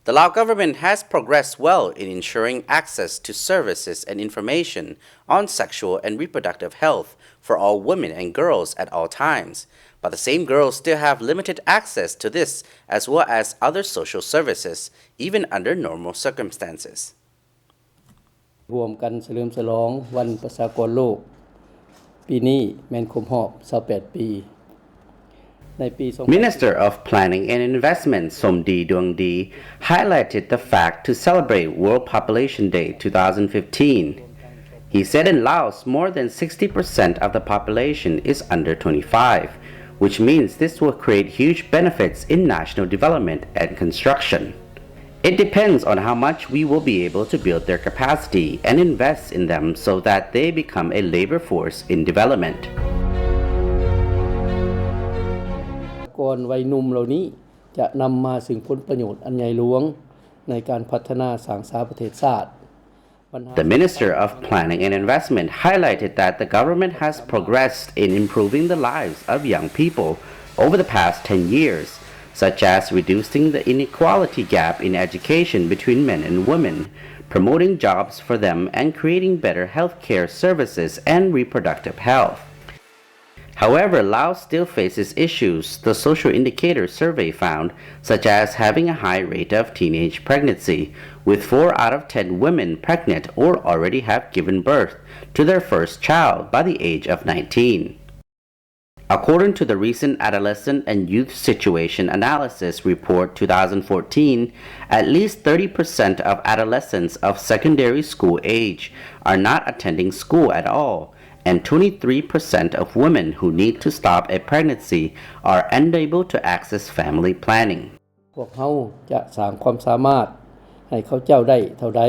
The Lao government has progressed well in ensuring access to services and information on sexual and reproductive health for all women and girls at all times, but the same girls still have limited access to this as well as other social services, even under normal circumstances. รวมกันเฉลิมฉลองวันประชากรโลกปีนี้แม่นครบรอบ28 ปี Minister of Planning and Investment Somdy Duangdy highlighted the fact to celebrate World Population Day 2015. He said in Laos more than 60% of the population is under 25, which means this will create huge benefits in national development and construction. It depends on how much we will be able to build their capacity and invest in them so that they become a labor force in development. ก่อนวัยหนุ่มเหล่านี้จะนำมาซึ่งผลประโยชน์อันใหญ่หลวงในการพัฒนาสร้างสรรค์ประเทศชาติ The Minister of Planning and Investment highlighted that the government has progressed in improving the lives of young people over the past 10 years, such as reducing the inequality gap in education between men and women, promoting jobs for them, and creating better healthcare services and reproductive health. However, Laos still faces issues the social indicator survey found, such as having a high rate of teenage pregnancy, with 4 out of 10 women pregnant or already have given birth to their first child by the age of 19. According to the recent Adolescent and Youth Situation Analysis Report 2014, at least 30% of adolescents of secondary school age are not attending school at all, and 23% of women who need to stop a pregnancy are unable to access family planning. พวกเฮาจะสร้างความสามารถให้เขาเจ้าได้เท่าใด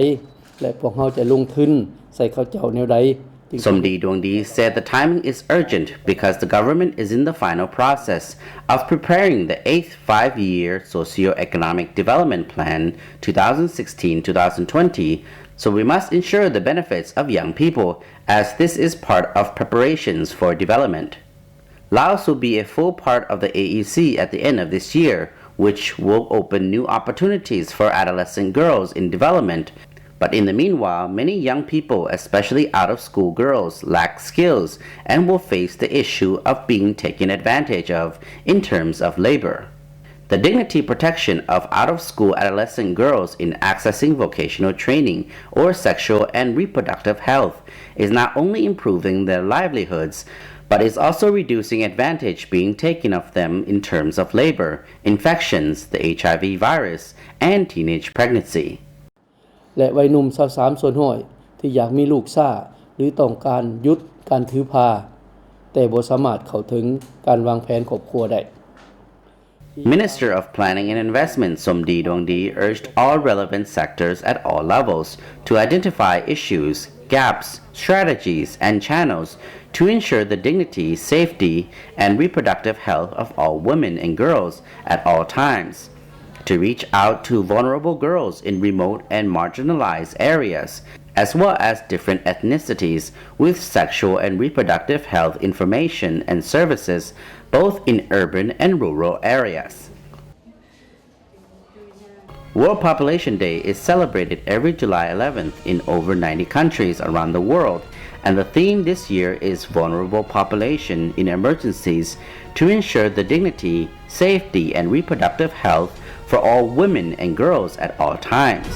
และพวกเฮาจะลงทุนใส่เขาเจ้าแนวใด Somdy Duangdy said the timing is urgent because the government is in the final process of preparing the 8th five-year socio-economic development plan 2016-2020, so we must ensure the benefits of young people as this is part of preparations for development. Laos will be a full part of the AEC at the end of this year, which will open new opportunities for adolescent girls in development. But in the meanwhile, many young people, especially out-of-school girls, lack skills and will face the issue of being taken advantage of in terms of labor. The dignity protection of out-of-school adolescent girls in accessing vocational training or sexual and reproductive health is not only improving their livelihoods, but is also reducing advantage being taken of them in terms of labor, infections, the HIV virus, and teenage pregnancy. และวัยหนุ่ม23ส่วนน้อยที่อยากมีลูกซ่าหรือต้องการหยุดการถือพาแต่บ่สามารถเข้าถึงการวางแผนครอบครัวได้ Minister of Planning and Investment Somdy Duangdy urged all relevant sectors at all levels to identify issues, gaps, strategies, and channels to ensure the dignity, safety, and reproductive health of all women and girls at all times, to reach out to vulnerable girls in remote and marginalized areas, as well as different ethnicities with sexual and reproductive health information and services both in urban and rural areas. World Population Day is celebrated every July 11th in over 90 countries around the world, and the theme this year is Vulnerable Population in Emergencies to ensure the dignity, safety, and reproductive health for all women and girls at all times.